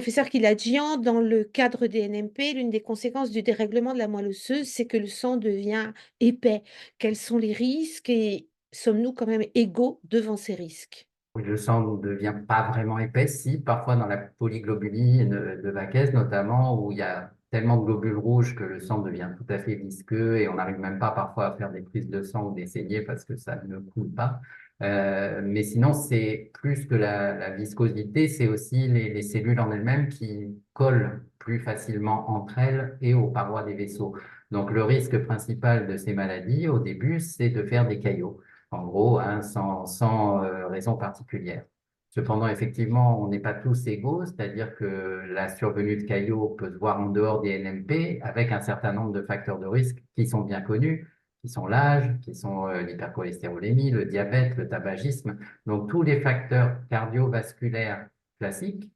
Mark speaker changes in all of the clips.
Speaker 1: professeur qui l'a dit, dans le cadre des NMP, l'une des conséquences du dérèglement de la moelle osseuse, c'est que le sang devient épais. Quels sont les risques et sommes-nous quand même égaux devant ces risques?
Speaker 2: Oui, le sang ne devient pas vraiment épais, si, parfois dans la polyglobulie de Vaquez notamment, où il y a tellement de globules rouges que le sang devient tout à fait visqueux et on n'arrive même pas parfois à faire des prises de sang ou des saignées parce que ça ne coule pas. Mais sinon, c'est plus que la viscosité, c'est aussi les cellules en elles-mêmes qui collent plus facilement entre elles et aux parois des vaisseaux. Donc le risque principal de ces maladies, au début, c'est de faire des caillots en gros, hein, sans raison particulière. Cependant, effectivement, on n'est pas tous égaux, c'est-à-dire que la survenue de caillots peut se voir en dehors des NMP avec un certain nombre de facteurs de risque qui sont bien connus, qui sont l'âge, qui sont l'hypercholestérolémie, le diabète, le tabagisme. Donc, tous les facteurs cardiovasculaires classiques,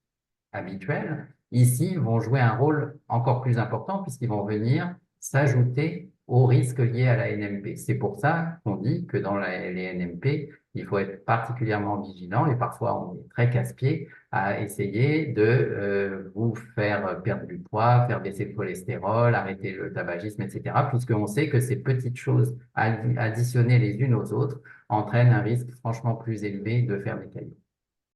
Speaker 2: habituels, ici vont jouer un rôle encore plus important puisqu'ils vont venir s'ajouter aux risques liés à la NMP. C'est pour ça qu'on dit que dans les NMP, il faut être particulièrement vigilant et parfois on est très casse-pied à essayer de vous faire perdre du poids, faire baisser le cholestérol, arrêter le tabagisme, etc. Puisqu'on sait que ces petites choses additionnées les unes aux autres entraînent un risque franchement plus élevé de faire des caillots.